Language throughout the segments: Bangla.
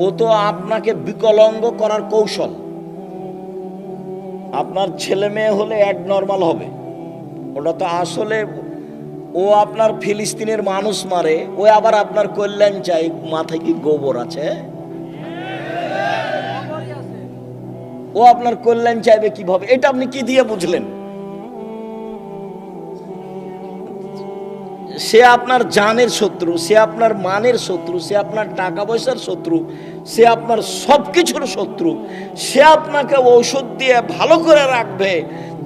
ও তো আপনাকে বিকলাঙ্গ করার কৌশল। আপনার ছেলে মেয়ে হলে অ্যাবনর্মাল হবে, ওটা তো আসলে ও আপনার ফিলিস্তিনের মানুষ মারে, ও আবার আপনার কল্যাণ চাই। মাথায় কি গোবর আছে? ও আপনার কল্যাণ চাইবে কিভাবে? এটা আপনি কি দিয়ে বুঝলেন? সে আপনার জানের শত্রু, সে আপনার মানের শত্রু, সে আপনার টাকা পয়সার শত্রু, সে আপনার সবকিছুর শত্রু। সে আপনাকে ঔষধ দিয়ে ভালো করে রাখবে,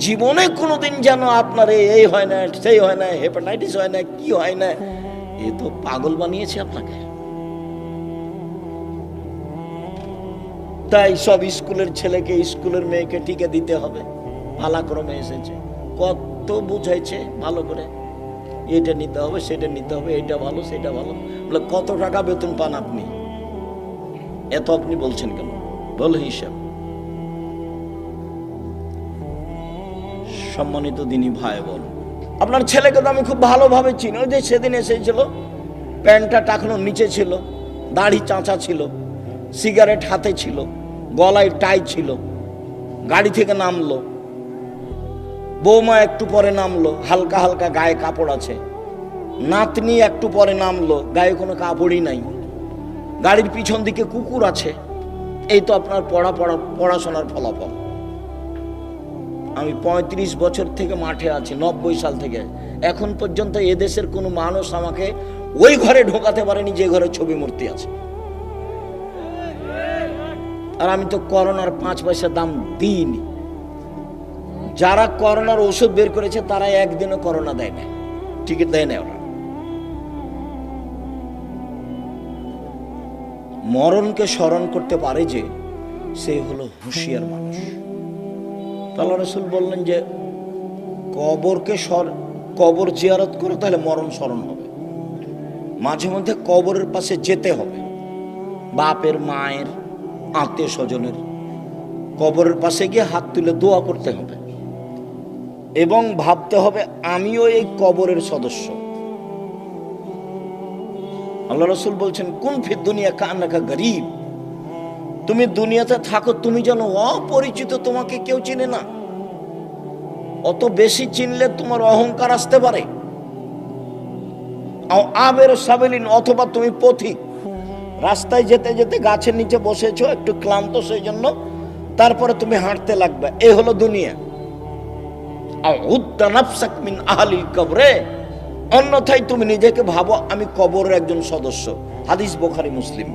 জীবনে কোনোদিন যেন আপনার এই হয় না, সেই হয় না, হেপাটাইটিস হয় না, কি হয় না। এ তো পাগল বানিয়েছে আপনাকে। তাই সব স্কুলের ছেলেকে স্কুলের মেয়েকে টিকে দিতে হবে। পালাক্রমে এসেছে, কত বুঝাইছে ভালো করে, এটা নিতে হবে, সেটা নিতে হবে, এটা ভালো, সেটা ভালো। বলে কত টাকা বেতন পান আপনি? এত আপনি বলছেন কেন? বল হিসাব। সম্মানিত দিনী ভাই বোন, আপনার ছেলেকে তো আমি খুব ভালোভাবে চিনি। ওই যে সেদিন এসেছিল, প্যান্টটা টাকানোর নিচে ছিল, দাড়ি চাঁচা ছিল, সিগারেট হাতে ছিল, গলায় টাই ছিল, গাড়ি থেকে নামলো, বৌমা একটু পরে নামলো, হালকা হালকা গায়ে কাপড় আছে, নাতনি একটু পরে নামলো, গায়ে কোনো কাপড়ই নাই, গাড়ির পিছন দিকে কুকুর আছে। এই তো আপনার পড়াশোনার ফলাফল। আমি 35 বছর থেকে মাঠে আছি, 90 সাল থেকে এখন পর্যন্ত এদেশের কোনো মানুষ আমাকে ওই ঘরে ঢোকাতে পারেনি যে ঘরে ছবি মূর্তি আছে। আর আমি তো করোনার 5 পয়সা দাম দিইনি। যারা করোনার ওষুধ বের করেছে তারা একদিনও করোনা দেয় না, টিকিট দেয় না। ওরা মরণকে স্মরণ করতে পারে যে সে হলো হুঁশিয়ার মানুষ। আল্লাহ রাসূল বললেন যে কবর জিয়ারত করো, তাহলে মরণ স্মরণ হবে। মাঝে মধ্যে কবরের পাশে যেতে হবে, বাপের, মায়ের, আত্মীয় স্বজনের কবরের পাশে গিয়ে হাত তুলে দোয়া করতে হবে এবং ভাবতে হবে আমিও এই কবরের সদস্য। আল্লাহ রাসূল বলছেন কুন ফি দুনিয়া কান্নাকা গরীব, তুমি দুনিয়াতে থাকো, তুমি যেন অপরিচিত, তোমাকে কেউ চিনে না। অত বেশি চিনলে তোমার অহংকার আসতে পারে। আবের সাবেলিন, অথবা তুমি পথিক, রাস্তায় যেতে যেতে গাছের নিচে বসেছো, একটু ক্লান্ত সেই জন্য, তারপরে তুমি হাঁটতে লাগবে। এ হলো দুনিয়া। অন্যথায় তুমি নিজেকে ভাবো আমি কবরের একজন সদস্য। হাদিস বুখারী মুসলিম।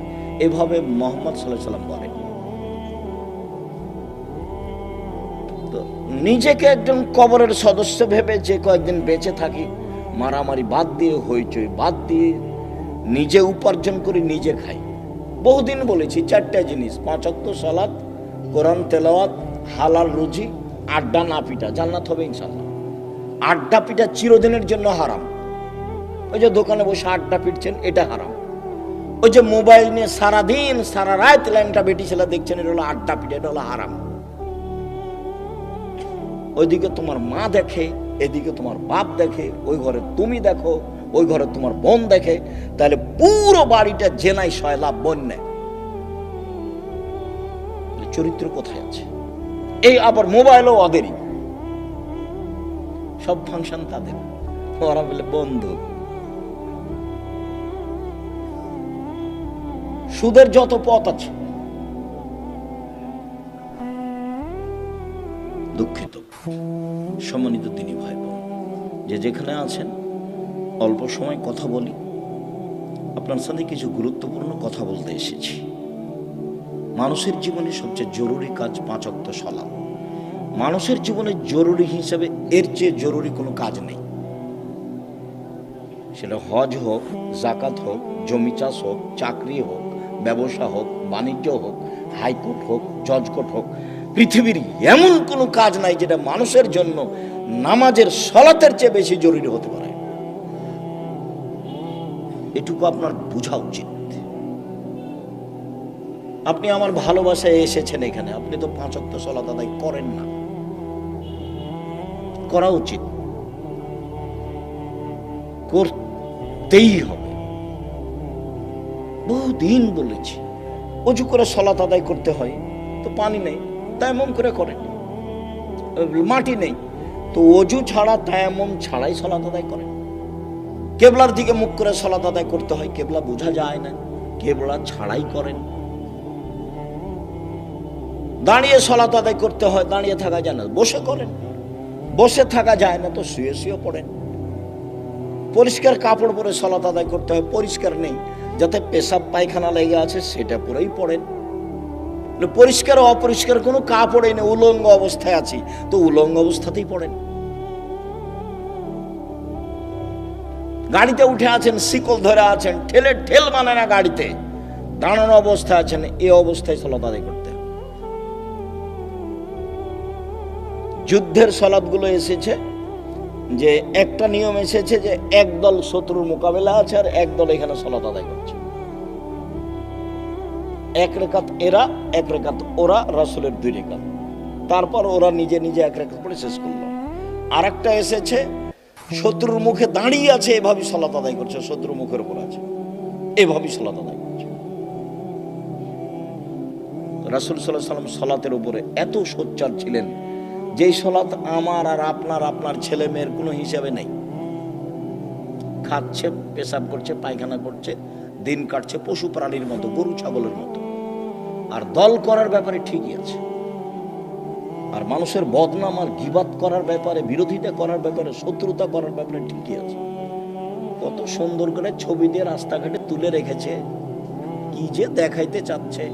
এভাবে মুহাম্মদ সাল্লাল্লাহু আলাইহি ওয়াসাল্লাম বলেন। তো নিজেকে একজন কবরের সদস্য ভেবে যে কয়েকদিন বেঁচে থাকি, মারামারি বাদ দিয়ে, হইচই বাদ দিয়ে, নিজে উপার্জন করে নিজে খাই। বহুদিন বলেছি 4টা জিনিস: 5 ওয়াক্ত সালাত, কোরআন তেলাওয়াত, হালাল রুজি, আড্ডা না পিটা। জান্নাত হবে ইনশাআল্লাহ। আড্ডা পিটা চিরদিনের জন্য হারাম। ওই যে দোকানে বসে আড্ডা পিটছেন, এটা হারাম। ওই যে মোবাইল নিয়ে সারাদিন সারা রাত লাইনটা বেটি ছেলে দেখছেন, এটা হলো আড্ডা পিটা, এটা হলো হারাম। ওইদিকে তোমার মা দেখে, এদিকে তোমার বাপ দেখে, ওই ঘরে তুমি দেখো, ওই ঘরে তোমার বোন দেখে, তাহলে পুরো বাড়িটা জেনাই সয়লাভ বন্যায়। চরিত্র কোথায় আছে? এই আবার মোবাইলও ওদেরই, সব ফাংশন তাদের। ওরা বলে বন্ধু। সুদের যত পথ আছে, দুঃখিত সম্মানিত দিনী ভাই বোন, যে যেখানে আছেন, অল্প সময় কথা বলি। আপনার সাথে কিছু গুরুত্বপূর্ণ কথা বলতে এসেছি। মানুষের জীবনে সবচেয়ে জরুরি কাজ 5 ওয়াক্ত সালাত। মানুষের জীবনে জরুরি হিসেবে এর চেয়ে জরুরি কোনো কাজ নেই। সেটা হজ হোক, জাকাত হোক, জমি চাষ হোক, চাকরি হোক, ব্যবসা হোক, বাণিজ্য হোক, হাইকোর্ট হোক, জজ কোর্ট হোক। পৃথিবীর এমন কোনো কাজ নাই যেটা মানুষের জন্য নামাজের সালাতের চেয়ে বেশি জরুরি হতে পারে। এটুকু আপনার বোঝা উচিত। আপনি আমার ভালোবাসায় এসেছেন এখানে, আপনি তো 5 ওয়াক্ত সালাত আদায় করেন না। করা উচিত, করতেই হবে। বহুদিন বলেছি অজু করে সালাত আদায় করতে হয়, তো পানি নেই, তায়াম্মুম করে করেন। মাটি নেই, তো অজু ছাড়া তায়াম্মুম ছাড়াই সালাত আদায় করেন। কেবলার দিকে মুখ করে সালাত আদায় করতে হয়, কেবলা বোঝা যায় না, কেবলা ছাড়াই করেন। দাঁড়িয়ে সালাত আদায় করতে হয়, দাঁড়িয়ে থাকা যায় না, বসে করেন। বসে থাকা যায় না তো শুয়ে শুয়ে পড়েন। পরিষ্কার কাপড় পরে সালাত আদায় করতে হয়, পরিষ্কার নেই, যাতে পেশাব পায়খানা লেগে আছে সেটা পরেই পড়েন। পরিষ্কার অপরিষ্কার কোনো কাপড়ই নেই, উলঙ্গ অবস্থায় আছি, তো উলঙ্গ অবস্থাতেই পড়েন। গাড়িতে উঠে আছেন, শিকল ধরে আছেন, ঠেল মানে না গাড়িতে, দাঁড়ানো অবস্থায় আছেন, এই অবস্থায় সালাত আদায় করতে। যুদ্ধের সালাতগুলো এসেছে যে একটা নিয়ম এসেছে যে একদল শত্রুর মোকাবেলা আছে আর একদল এখানে সালাত আদায় করছে, এক রেখাত এরা, এক রেখাত ওরা, রাসূলের 2 রেখাত, তারপর ওরা নিজে নিজে এক রেখাত পড়ে শেষ করলো। আর একটা এসেছে শত্রুর মুখে দাঁড়িয়ে আছে, এভাবেই সালাত আদায় করছে, শত্রুর মুখের উপর আছে, এভাবেই সালাত আদায় করছে। রাসূল সাল্লাল্লাহু আলাইহি ওয়াসাল্লাম সালাতের উপরে এত সোচ্চার ছিলেন, যেই সালাত আমার আর আপনার ছেলে মেয়ের কোনো হিসাবে নেই। খাচ্ছে, পেশাব করছে, পায়খানা করছে, দিন কাটছে পশু প্রাণীর মতো, গরু ছাগলের মতো, আর দল করার ব্যাপারে ঠিকই আছে। আর মানুষের বদনাম আর গীবাত করার ব্যাপারে, বিরোধিতা করার ব্যাপারে, শত্রুতা করার ব্যাপারে ঠিকই আছে। কত সুন্দর করে ছবি দিয়ে রাস্তাঘাটে তুলে রেখেছে, কি যে দেখাইতে চাচ্ছে।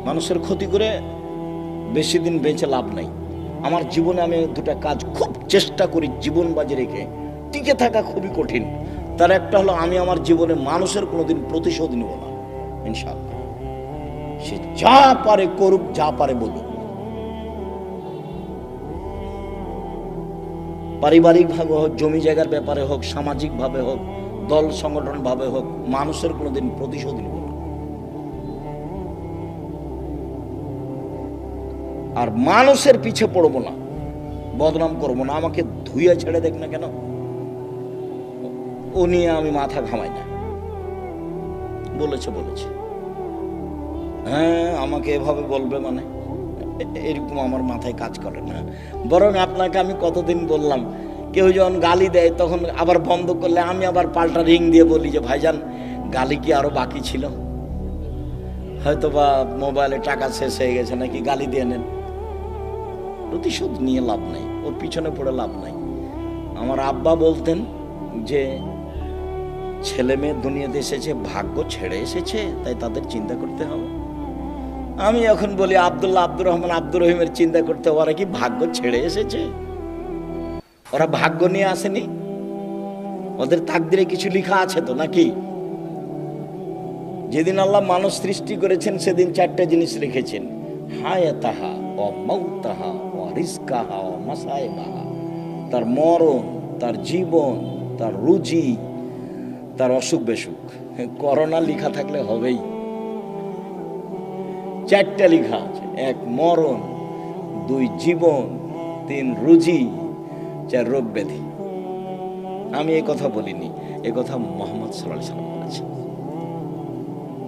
মানুষের ক্ষতি করে বেশি দিন বেঁচে লাভ নাই। আমার জীবনে আমি 2টা কাজ খুব চেষ্টা করি জীবন বাজি রেখে টিকে থাকা, খুবই কঠিন। তার একটা হলো, আমি আমার জীবনে মানুষের কোনোদিন প্রতিশোধ নিব না, ইনশাআল্লাহ। সে যা পারে করুক, যা পারে বলুক। পারিবারিক ভাবে হোক, জমি জায়গার ব্যাপারে হোক, সামাজিক ভাবে হোক, দল সংগঠন ভাবে হোক, মানুষের কোনোদিন প্রতিশোধ নিব না। আর মানুষের পিছে পড়বো না, বদনাম করবো না। আমাকে ধুইয়া ছেড়ে দেখ না কেন, ও নিয়ে আমি মাথা ঘামাই না। বলেছে হ্যাঁ, আমাকে এভাবে বলবে মানে, এরকম আমার মাথায় কাজ করে না। বরং আপনাকে আমি কতদিন বললাম, কেউ যখন গালি দেয় তখন আবার বন্ধ করলে আমি আবার পাল্টা রিং দিয়ে বলি যে ভাইজান, গালি কি আরো বাকি ছিল, হয়তো বা মোবাইলে টাকা শেষ হয়ে গেছে নাকি, গালি দিয়ে নেন। প্রতিশোধ নিয়ে লাভ নাই, ওর পিছনে পড়ে লাভ নাই। আমার আব্বা বলতেন যে ছেলে মেয়ে দুনিয়াতে এসেছে ভাগ্য ছেড়ে এসেছে, তাই তাদের চিন্তা করতে হবে। আমি এখন বলি আব্দুল্লাহ, আব্দুর রহমান, আব্দুর রহিমের চিন্তা করতে, ওরা কি ভাগ্য ছেড়ে এসেছে? ওরা ভাগ্য নিয়ে আসেনি, ওদের তাকদিরে কিছু লেখা আছে তো নাকি? যেদিন আল্লাহ মানুষ সৃষ্টি করেছেন সেদিন 4টা জিনিস রেখেছেন, হায়াতাহা ও মাউতাহা ও রিজকাহা ও মাসাইবাহা। তার মরণ, তার জীবন, তার রুজি, তার অসুখ বেসুখ। করোনা লেখা থাকলে হবেই। 4টা লেখা আছে, 1 মরণ, 2 জীবন, 3 রুজি, 4 রোগ ব্যাধি। আমি এই কথা বলিনি, এ কথা মুহাম্মদ সাল্লাল্লাহু আলাইহি ওয়াসাল্লাম বলেছেন।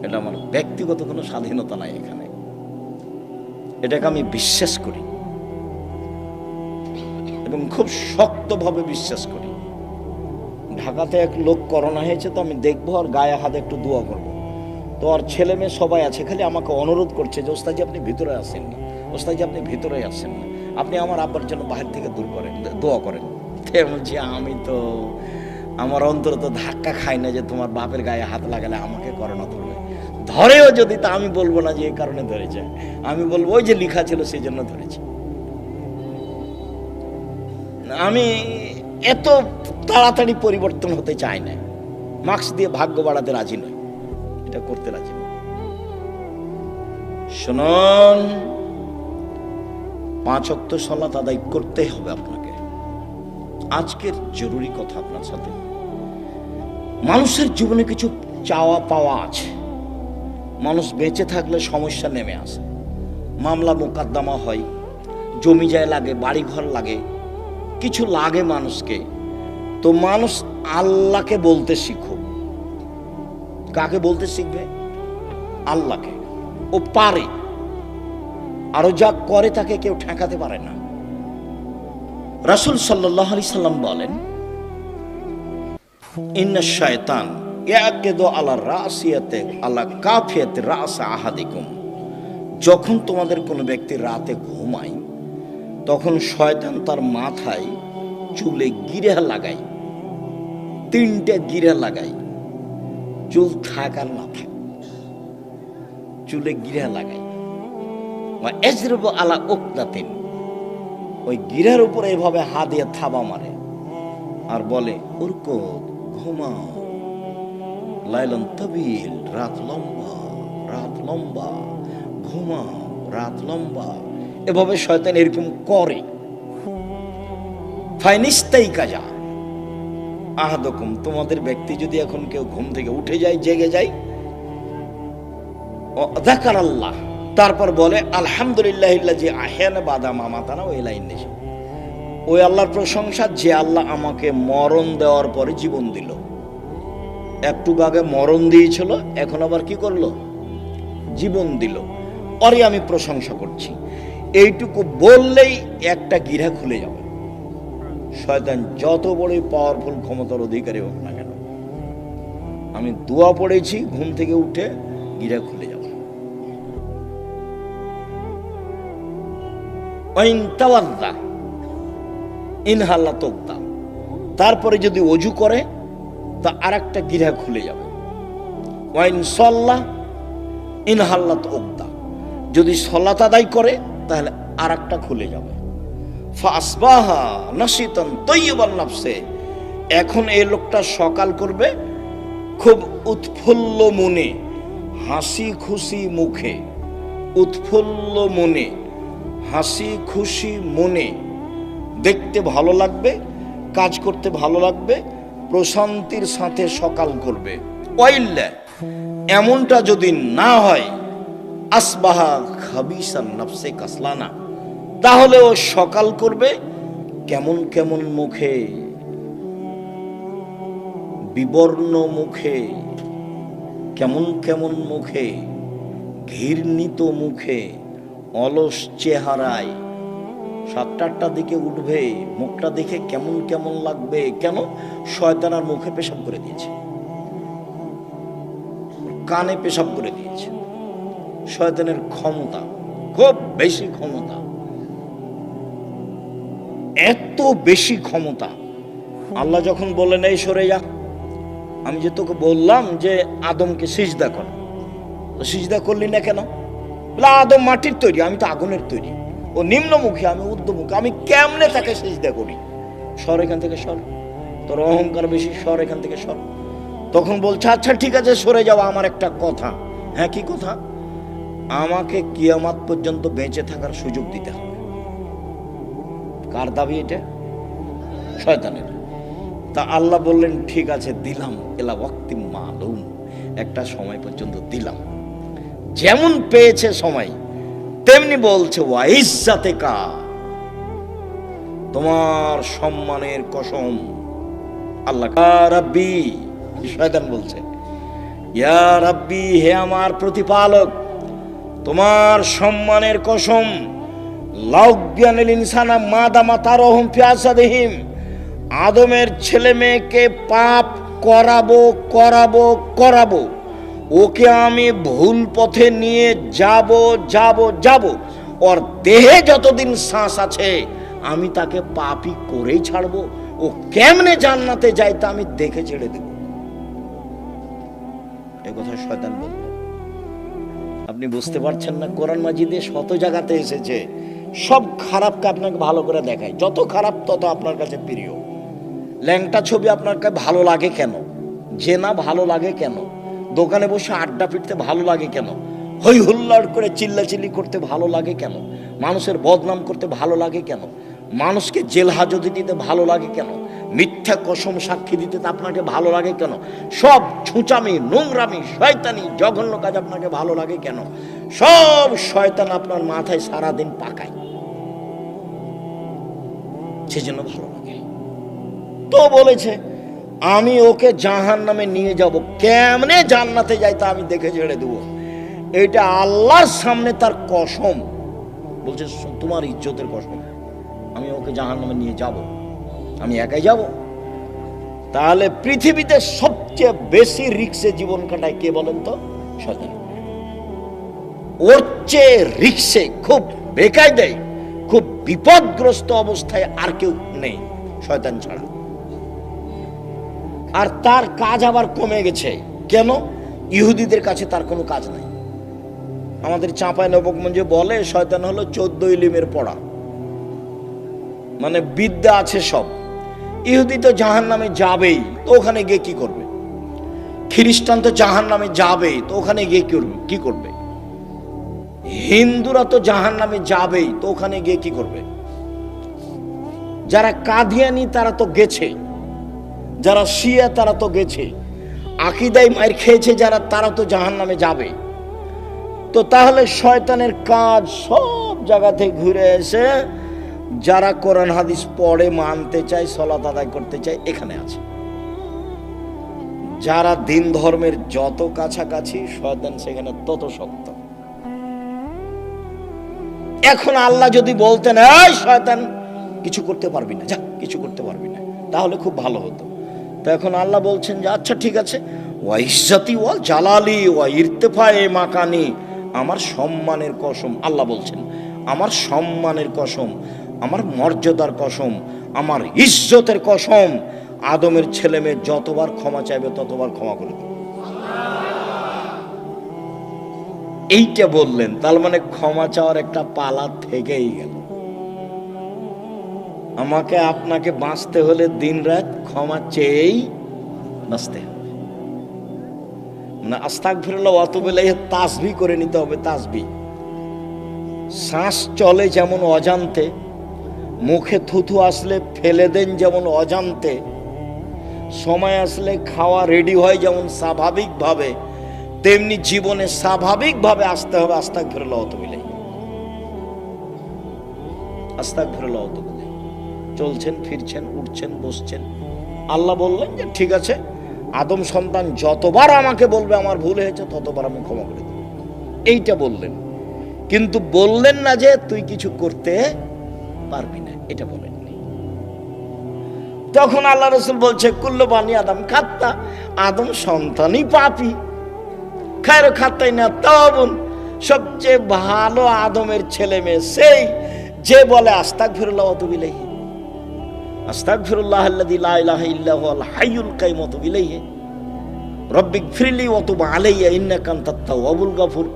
এটা আমার ব্যক্তিগত কোনো স্বাধীনতা নাই এখানে, এটাকে আমি বিশ্বাস করি এবং খুব শক্তভাবে বিশ্বাস করি। ঢাকাতে এক লোক করোনা হয়েছে, তো আমি দেখবো আর গায়ে হাতে একটু দোয়া করবো। তো আর ছেলে মেয়ে সবাই আছে, খালি আমাকে অনুরোধ করছে যে ওস্তাদজি আপনি ভিতরে আসেন না, ওস্তাদজি আপনি ভিতরে আসেন না, আপনি আমার আব্বার জন্য বাহির থেকে দূর করেন, দোয়া করেন। বলছি আমি তো, আমার অন্তর তো ধাক্কা খাই না যে তোমার বাপের গায়ে হাত লাগালে আমাকে করোনা ধরবে। ধরেও যদি, তা আমি বলবো না যে এই কারণে ধরেছে, আমি বলবো ওই যে লেখা ছিল সেই জন্য ধরেছে। আমি এত তাড়াতাড়ি পরিবর্তন হতে চাই না, মাস্ক দিয়ে ভাগ্য বাড়াতে রাজি নয়, এটা করতে রাজি নয়। শুনুন, 5 ওয়াক্ত সালাত আদায় করতে হবে আপনাকে। আজকের জরুরি কথা আপনার সাথে, মানুষের জীবনে কিছু চাওয়া পাওয়া আছে। মানুষ বেঁচে থাকলে সমস্যা নেমে আসে, মামলা মোকদ্দমা হয়, জমি জায়গা লাগে, বাড়ি ঘর লাগে, কিছু লাগে মানুষকে। তো মানুষ আল্লাহকে বলতে শিখুক, কাকে বলতে শিখবে? আল্লাহকে। ও পারে, আরো যা করে তাকে কেউ ঠেকাতে পারে না। রাসূল সাল্লাল্লাহু আলাইহি সাল্লাম বলেন, ইন্না শায়তান ইয়াকিদু আলা রাসিয়াতে আলা কাফিয়াতে রাস আহাদিকুম। যখন তোমাদের কোনো ব্যক্তি রাতে ঘুমায়, তখন শয়তান তার মাথায় চুলে গিরা লাগায়, 3টে গিরা লাগায়। চুল থাক আর না থাক, চুলে গিরা লাগায়। এজরবু আলা উকদাতিন, ওই গিরার উপরে এভাবে হাত দিয়ে থাবা মারে আর বলে, উরকুদ, ঘুমাও, লাইলান তাবিল, রাত লম্বা, রাত লম্বা, ঘুমাও, রাত লম্বা। এভাবে শয়তান এরকম করে। ফাইনিস্তাই কাজা আহাদুকুম, তোমাদের ব্যক্তি যদি এখন কেউ ঘুম থেকে উঠে যায়, জেগে যায়, যাকার আল্লাহ, তারপর বলে আলহামদুলিল্লাহিল্লাযী আহয়ানা বাদা মা মাতানা ওয়া ইলাইহিন নুশুর। ওই আল্লাহর প্রশংসা যে আল্লাহ আমাকে মরণ দেওয়ার পরে জীবন দিল। একটু আগে মরণ দিয়েছিল, এখন আবার কি করলো? জীবন দিল। পরে আমি প্রশংসা করছি। এইটুকু বললেই একটা গিরা খুলে যাবে। শয়তান যত বড়ই পাওয়ারফুল ক্ষমতার অধিকারী হোক না কেন, আমি দোয়া পড়েছি, ঘুম থেকে উঠে গিরা খুলে যাবে। তারপরে যদি অজু করে তা আর একটা গিরা খুলে যাবে। ওয়াইন সাল্লাহ ইনহাল্লাত উকদা, যদি সালাত আদায় করে তাহলে আর একটা খুলে যাবে। ফাসবাহা নাশিতান তাইয়িবান নাফসে, এখন এই লোকটা সকাল করবে খুব উৎফুল্ল মনে, হাসি খুশি মুখে, উৎফুল্ল মনে, হাসি খুশি মনে, দেখতে ভালো লাগবে, কাজ করতে ভালো লাগবে, প্রশান্তির সাথে সকাল করবে। ওয়াইল্লা, এমনটা যদি না হয়, আসবাহা খাবিসান নাফসে কাসলানা, তাহলে ও সকাল করবে কেমন কেমন মুখে, বিবর্ণ মুখে, কেমন কেমন মুখে, ঘৃণিত মুখে, অলস চেহারায়। 7-8টার দিকে উঠবে, মুখটা দেখে কেমন কেমন লাগবে। কেন? শয়তান আর মুখে পেশাব করে দিয়েছে, কানে পেশাব করে দিয়েছে। শয়তানের ক্ষমতা খুব বেশি, ক্ষমতা এত বেশি ক্ষমতা। আল্লাহ যখন বললেন এই সরে যা, আমি যে তোকে বললাম যে আদমকে সিজদা কর, সিজদা করলি না কেন? বলে আদম মাটির তৈরি, আমি তো আগুনের তৈরি। ও নিম্নমুখী, আমি ঊর্ধ্বমুখী, আমি কেমনে তাকে সিজদা করি? সর এখান থেকে, সর, তোর অহংকার বেশি, সর এখান থেকে, সর। তখন বলছে আচ্ছা ঠিক আছে সরে যাও, আমার একটা কথা। হ্যাঁ, কি কথা? আমাকে কিয়ামত পর্যন্ত বেঁচে থাকার সুযোগ দিতে হবে। কার দাবি এটা? শয়তানের। তা আল্লাহ বললেন ঠিক আছে দিলাম, এলা ওয়াক্তিম মালুম, একটা সময় পর্যন্ত দিলাম। যেমন পেয়েছে সময়, তেমনি বলছে ওয়া ইজ্জাতিকা, তোমার সম্মানের কসম। আল্লাহ রাব্বি, শয়তান বলছে ইয়া রাব্বি, হে আমার প্রতিপালক, তোমার সম্মানের কসম, লাউবিয়ানিল ইনসানা মাদামা তারহুম ফি আসাদিহিম, আদমের ছেলে মেয়েকে পাপ করাবো করাবো করাবো, ওকে আমি ভুল পথে নিয়ে যাব যাব যাব, ওর দেহে যতদিন শ্বাস আছে আমি তাকে পাপই করেই ছাড়বো। ও কেমনে জান্নাতে যায় তা আমি দেখে ছেড়ে দেব। এ কথা শয়তান বলল। আপনি বুঝতে পারছেন না? কোরআন মাজিদে শত জায়গাতে এসেছে, সব খারাপকে আপনাকে ভালো করে দেখায়। যত খারাপ তত আপনার কাছে প্রিয়। ল্যাংটা ছবি আপনার কাছে ভালো লাগে কেন? জেনা ভালো লাগে কেন? দোকানে বসে আড্ডা পিটতে ভালো লাগে কেন? হই হুল্লাড় করে চিল্লাচিল্লি করতে ভালো লাগে কেন? মানুষের বদনাম করতে ভালো লাগে কেন? মানুষকে জেল হাজতে দিতে ভালো লাগে কেন? মিথ্যা কসম সাক্ষী দিতে আপনাকে ভালো লাগে কেন? সব ছুঁচামি, নোংরামি, শয়তানি, জঘন্য কাজ আপনাকে ভালো লাগে কেন? সব শয়তান আপনার মাথায় সারাদিন পাকায়, সেজন্য ভালো লাগে। তো বলেছে আমি ওকে জাহান্নামে নিয়ে যাব, কেমনে জান্নাতে যাই তা আমি দেখে ছেড়ে দেবো। এটা আল্লাহর সামনে তার কসম, বলছে তোমার ইজ্জতের কসম, আমি ওকে জাহান্নামে নিয়ে যাব, আমি একাই যাব। তাহলে পৃথিবীতে সবচেয়ে বেশি রিক্সে জীবন কাটায় কে বলেন তো? শয়তান। ওর চেয়ে রিক্সে, খুব বেকায়দায়, খুব বিপদগ্রস্ত অবস্থায় আর কেউ নেই শয়তান ছাড়া। আর তার কাজ আবার কমে গেছে। কেন? ইহুদিদের কাছে তার কোনো কাজ নাই। আমাদের চাঁপাইনবাবগঞ্জে বলে শয়তান হলো 14 ইলিমের পড়া, মানে বিদ্যা আছে সব। ইহুদি তো জাহান্নামে যাবেই, তো ওখানে গিয়ে কি করবে? খ্রিস্টান তো জাহান্নামে যাবেই, তো ওখানে গিয়ে কি করবে? হিন্দুরা তো জাহান্নামে যাবেই, তো ওখানে গিয়ে কি করবে? যারা কাদিয়ানি তারা তো গেছে, যারা শিয়া তারা তো গেছে, আকীদায় মার খেয়েছে যারা, তারা তো জাহান্নামে যাবে। তো তাহলে শয়তানের কাজ সব জায়গা থেকে ঘুরে এসে যারা কোরআন হাদিস পড়ে, মানতে চায়, সালাত আদায় করতে চায়, এখানে আছে। যারা দিন ধর্মের যত কাছাকাছি, শয়তান সেখানে তত শক্ত। এখন আল্লাহ যদি বলতেন এই শয়তান কিছু করতে পারবি না, যা কিছু করতে পারবি না, তাহলে খুব ভালো হতো। তো এখন আল্লাহ বলছেন যে আচ্ছা ঠিক আছে, ওয়া ইজ্জতি ওয়া জালালি ওয়া ইরতিফায়ে মাকানি, আমার সম্মানের কসম, আল্লাহ বলছেন আমার সম্মানের কসম, আমার মর্যাদার কসম, আমার ইজ্জতের কসম, আদমের ছেলে মেয়ে যতবার ক্ষমা চাইবে ততবার ক্ষমা করে দেব। এইটা বললেন, তার মানে ক্ষমা চাওয়ার একটা পালা থেকেই গেল। আমাকে আপনাকে বাঁচতে হলে দিন রাত ক্ষমা চেয়েই বাঁচতে হবে। মানে আস্তাগফিরুল্লাহ ওয়া আতুবু ইলাইহি তাসবিহ করে নিতে হবে। তাসবিহ, শ্বাস চলে যেমন অজান্তে, মুখে থুথু আসলে ফেলে দেন যেমন অজান্তে, সময় আসলে খাওয়া রেডি হয় যেমন স্বাভাবিকভাবে, তেমনি জীবনে স্বাভাবিকভাবে আসতে হবে আস্তাগফিরুল্লাহ ওয়া আতুবু ইলাইহি। আস্তাগফিরুল্লাহ ওয়া আতুবু ইলাইহি। চলছেন, ফিরছেন, উঠছেন, বসছেন, আল্লাহ বললেন যে ঠিক আছে, আদম সন্তান যতবার আমাকে বলবে আমার ভুল হয়েছে ততবার আমি ক্ষমা করে দেব, এইটা বললেন। কিন্তু বললেন না যে তুই কিছু করতে পারবি না, এটা বলেননি। তখন আল্লাহ রাসূল বলছে কুল্লু বানি আদম খাত্তা, আদম সন্তানই পাপী, খায়রু খাত্তাইনা তাওয়াবুন, সবচেয়ে ভালো আদমের ছেলে মেয়ে সেই যে বলে আস্তাগফিরুল্লাহ ওয়া আতুবু ইলাইহি, আস্তাগফিরুল্লাহাল্লাযী লা ইলাহা ইল্লা হুয়াল হাইয়ুল কাইয়্যুম ওয়া আতুবু ইলাইহি রব্বিগফিরলি ওয়া তুব আলাইয়া ইন্নাকা আনতাত তাওয়াবুল গফুর।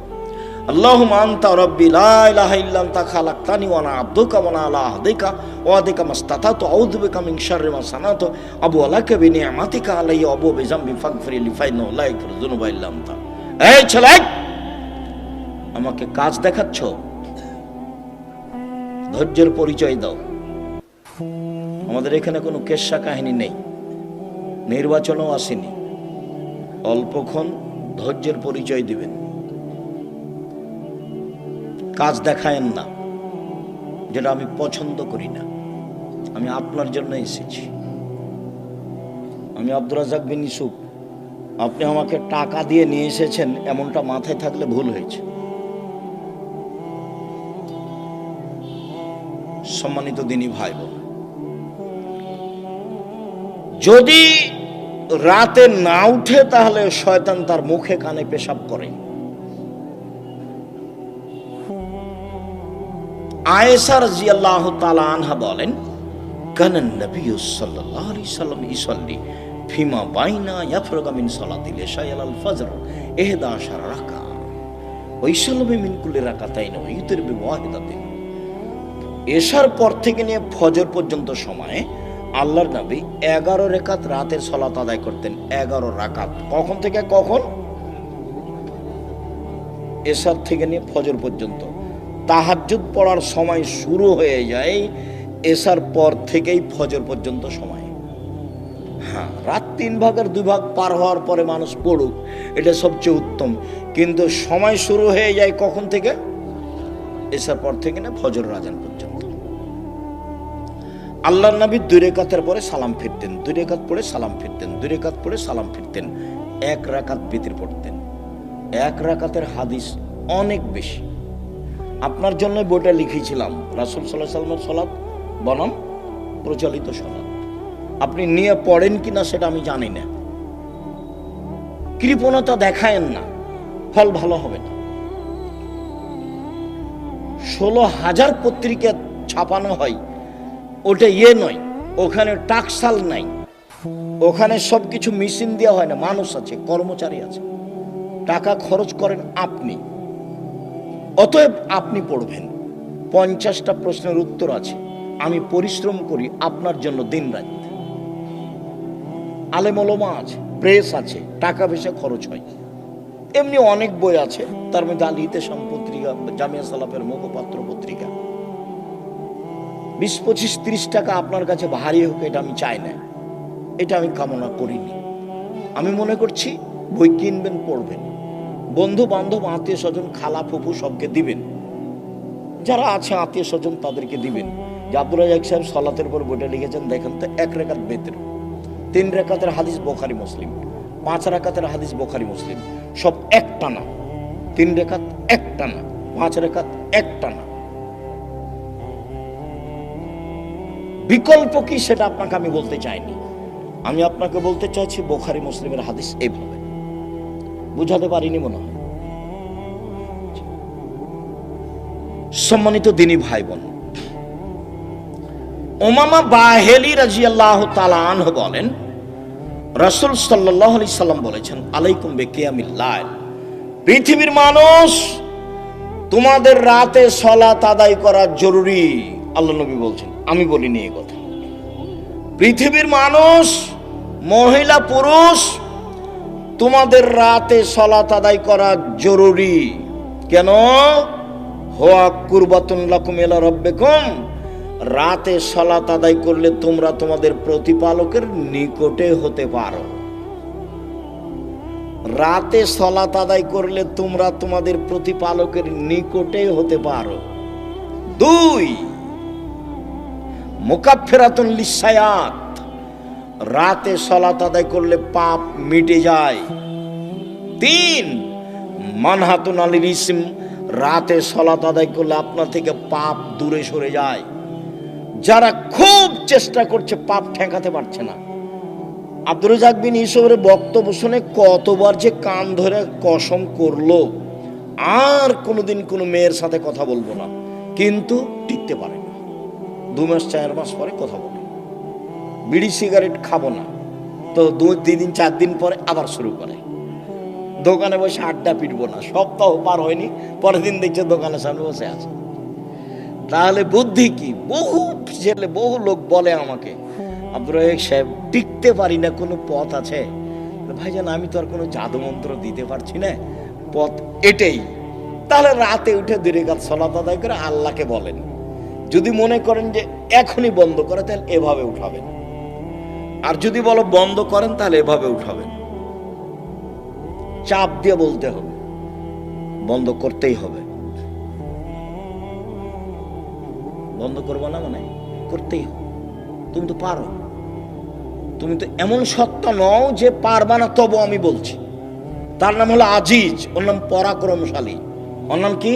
আল্লাহুম্মা আনতা রাব্বি লা ইলাহা ইল্লা আনতা খালাকতানি ওয়া আনা আবদুকা ওয়া আনা আলা আহদিকা ওয়া আদিকা মাসতাতাতু আউযু বিকা মিন শাররি মা সানাতু আবু আলাকা বিনিআমাতিকা আলাইয়া আবু বিযামবি ফাগফিরলি ফাইন্নাহু লা ইয়াগফিরু যুনুবা ইল্লা আনতা। এই ছেলে, আমাকে কাজ দেখাচ্ছ, ধৈর্যের পরিচয় দাও। আমাদের এখানে কোনো কেচ্ছা কাহিনী নেই, নির্বাচনও আসেনি, অল্পক্ষণ ধৈর্যের পরিচয় দিবেন, কাজ দেখায়েন না, যেটা আমি পছন্দ করি না। আমি আপনার জন্য এসেছি, আমি আব্দুর রাজ্জাক বিন ইউসুফ, আপনি আমাকে টাকা দিয়ে নিয়ে এসেছেন এমনটা মাথায় থাকলে ভুল হয়েছে। সম্মানিত দিনী ভাই বোন, যদি রাতে না উঠে তাহলে শয়তান তার মুখে কানে পেশাব করে। আয়েশা রাদিয়াল্লাহু তাআলা আনহা বলেন কানান নবী সাল্লাল্লাহু আলাইহি ওয়াসাল্লাম ইসাল্লি ফিমা বাইনা ইয়াফরুগা মিন সালাতিল ইশা ইলাল ফজর 11 রাকা ওয়া ইসাল্লামু মিন কুল্লি রাকাতাইন ওয়া ইউতির বিওয়াহিদাতিন। এশার পর থেকে নিয়ে ফজর পর্যন্ত সময়ে আল্লাহর নবী 11 রাকাত রাতের সালাত আদায় করতেন। 11 রাকাত, কখন থেকে কখন? এশার থেকে নিয়ে ফজর পর্যন্ত। তাহাজ্জুদ পড়ার সময় শুরু হয়ে যায় এশার পর থেকেই ফজর পর্যন্ত সময়। হ্যাঁ, রাত 3 ভাগের 2 ভাগ পার হওয়ার পরে মানুষ পড়ুক, এটা সবচেয়ে উত্তম, কিন্তু সময় শুরু হয়ে যায় কখন থেকে? এশার পর থেকে না ফজর আযান পর্যন্ত। আল্লাহর নবী 2 রাকাতের পরে সালাম ফিরতেন, 2 রাকাত পড়ে সালাম ফিরতেন, 2 রাকাত পড়ে সালাম ফিরতেন, 1 রাকাত বিতির পড়তেন। 1 রাকাতের হাদিস অনেক বেশি। আপনার জন্য বইটা লিখেছিলাম, রাসূল সাল্লাল্লাহু আলাইহি ওয়াসাল্লামের সালাত বনাম প্রচলিত সালাত। আপনি নিয়ে পড়েন কিনা সেটা আমি জানি না। কৃপণতা দেখায়েন না, ফল ভালো হবে না। 16,000 পত্রিকা ছাপানো হয়, ওটা নয়, ওখানে টাকসাল নাই, ওখানে সবকিছু মেশিন দেওয়া হয় না, মানুষ আছে, কর্মচারী আছে, টাকা খরচ করেন আপনি। অতএব আপনি পড়বেন। 50টা প্রশ্নের উত্তর আছে, আমি পরিশ্রম করি আপনার জন্য দিন রাত। আলেম ওলামা আছে, প্রেস আছে, টাকা পয়সা খরচ হয়। এমনি অনেক বই আছে, তার মধ্যে আল ইতিসাম পত্রিকা, জামিয়া সালাফের মুখপাত্র পত্রিকা। 20, 25, 30 টাকা আপনার কাছে ভারী হোক, এটা আমি চাই না, এটা আমি কামনা করিনি। আমি মনে করছি বই কিনবেন, পড়বেন, বন্ধু বান্ধব, আত্মীয় স্বজন, খালা ফুফু সবকে দিবেন, যারা আছে আত্মীয় স্বজন তাদেরকে দিবেন। যে আব্দুর রাজ্জাক সাহেব সালাতের উপর বইটা লিখেছেন, দেখেন তো, 1 রাকাত বেতের, 3 রাকাতের হাদিস বুখারী মুসলিম, 5 রাকাতের হাদিস বুখারী মুসলিম, সব একটানা। 3 রাকাত একটানা, 5 রাকাত একটানা। বিকল্প কি সেটা আপনাকে আমি বলতে চাইনি। আমি আপনাকে বলতে চাইছি বুখারী মুসলিমের হাদিস এইভাবে। বুঝাতে পারিনি মনে হয়। সম্মানিত দিনী ভাই বোন, উমামা বাহেলী রাদিয়াল্লাহু তাআলা আনহু বলেন, রাসূল সাল্লাল্লাহু আলাইহি সাল্লাম বলেছেন, আলাইকুম বিকিয়ামিল লাইল, পৃথিবীর মানুষ, তোমাদের রাতে সালাত আদায় করা জরুরি। আল্লাহ নবী বলছেন, আমি বলিনি এই কথা। পৃথিবীর মানুষ, মহিলা পুরুষ, তোমাদের রাতে সালাত আদায় করা জরুরি। কেন? হুয়া কুরবাতুন লাকুম ইলা রাব্বিকুম, রাতে সালাত আদায় করলে তোমরা তোমাদের প্রতিপালকের নিকটে হতে পারো। রাতে সালাত আদায় করলে তোমরা তোমাদের প্রতিপালকের নিকটে হতে পারো। 2, মুকাফফিরাতুন লিসায়াত, রাতে সালাত আদায় করলে পাপ মিটে যায়। 3, মানহাতুন আনিল ইসম, রাতে সালাত আদায় করলে আপনার থেকে পাপ দূরে সরে যায়। যারা খুব চেষ্টা করছে, পাপ ঠেকাতে পারছে না। আব্দুর রাজ্জাক বিন ইউসুফের বক্তব্য শুনে কতবার যে কান ধরে কসম করলো, আর কোনোদিন কোনো মেয়ের সাথে কথা বলবো না, কিন্তু টিকতে পারে না। 2 মাস 4 মাস পরে কথা বলে, বিড়ি সিগারেট খাবো না, তো 2 দিন 4 দিন পরে আবার শুরু করে। দোকানে বসে আড্ডা পিটবো না, সপ্তাহ পার হয়নি, পরের দিন দেখছে দোকানের সামনে বসে আছে। তাহলে বুদ্ধি কি? বহু লোক বলে আমাকে, আব্দুর রাজ্জাক সাহেব, টিকতে পারি না, কোনো পথ আছে? ভাইজান, আমি তো আর কোনো জাদু মন্ত্র দিতে পারছি না, পথ এটাই। তাহলে রাতে উঠে 2 রাকাত সালাত আদায় করে আল্লাহকে বলেন। যদি মনে করেন যে এখনই বন্ধ করে, তাহলে এভাবে উঠাবেন, আর যদি বলো বন্ধ করেন, তাহলে এভাবে উঠাবেন। চাপ দিয়ে বলতে হবে, বন্ধ করতেই হবে। বন্ধ করবো না মানে করতেই হবে। তুমি তো পারো, তুমি তো এমন সত্তা নও যে পারবা না, তবু আমি বলছি। তার নাম হলো আজিজ, ওর নাম পরাক্রমশালী। ওর নাম কি?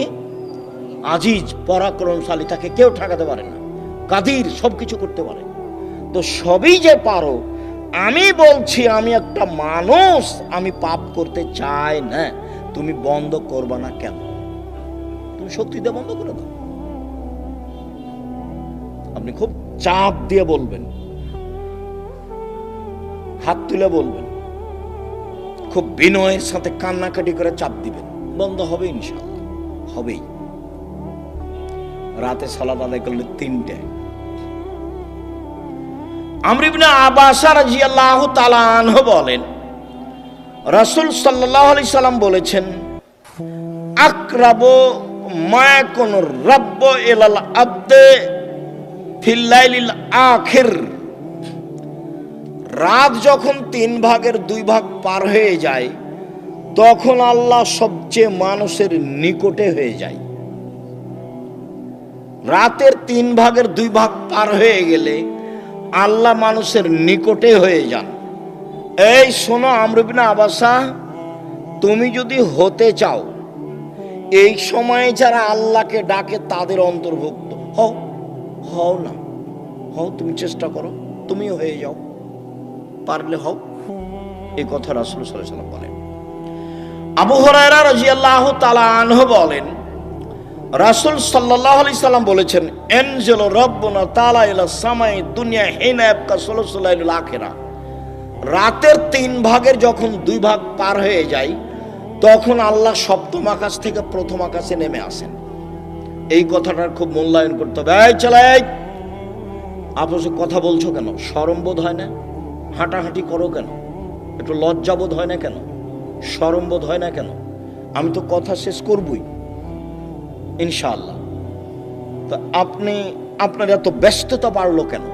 আজিজ, পরাক্রমশালী, তাকে কেউ ঠেকাতে পারে না। কাদির, সবকিছু করতে পারে। তো সবই যে পারো, আমি বলছি আমি একটা মানুষ, আমি পাপ করতে চাই না, তুমি বন্ধ করবা না কেন? তুমি শক্তি দিয়ে বন্ধ করে দাও। আপনি খুব চাপ দিয়ে বলবেন, হাত তুলে বলবেন, খুব বিনয়ের সাথে কান্নাকাটি করে চাপ দিবেন, বন্ধ হবে ইনশাআল্লাহ, হবেই। রাতে সালাত আদায় করলে 3টে। আমর ইবনে আব্বাস রাদিয়াল্লাহু তাআলা আনহু বলেন, রাসূল সাল্লাল্লাহু আলাইহি সাল্লাম বলেছেন, আকরাবু মা ইয়াকুনুর রাব্বু ইলাল আবদে ফিল লাইলিল আখির, রাত যখন 3 ভাগের 2 ভাগ পার হয়ে যায়, তখন আল্লাহ সবচেয়ে মানুষের নিকটে হয়ে যায়। রাতের 3 ভাগের 2 ভাগ পার হয়ে গেলে আল্লাহ মানুষের নিকটে হয়ে যান। এই শোনো আমর ইবনে আবাসা, তুমি যদি হতে চাও এই সময়ে যারা আল্লাহকে ডাকে তাদের অন্তর্ভুক্ত হও, হও না হও, তুমি চেষ্টা করো, তুমিও হয়ে যাও, পারলে হও। এই কথা রাসূল সাল্লাল্লাহু আলাইহি ওয়াসাল্লাম বলেন। আবু হুরায়রা রাদিয়াল্লাহু তাআলা আনহু বলেন, রাসূল সাল্লাল্লাহু আলাইহি সাল্লাম বলেছেন, এনজিলু রাব্বুনা তাআলা ইলা সামাই দুনিয়া হিনা ইয়াবকা সুলুসুল লাইলিল আখিরা। রাতের 3 ভাগের যখন 2 ভাগ পার হয়ে যায় তখন আল্লাহ সপ্তম আকাশ থেকে প্রথম আকাশে নেমে আসেন। এই কথাটার খুব মূল্যায়ন করতে হবে। এই চালাই, আপনি কথা বলছো কেন? শরম বোধ হয় না? হাঁটাহাঁটি করো কেন? একটু লজ্জা বোধ হয় না কেন? শরম বোধ হয় না কেন? আমি তো কথা শেষ করবই ইনশাআল্লাহ। তো আপনার এত ব্যস্ততা বাড়লো কেন?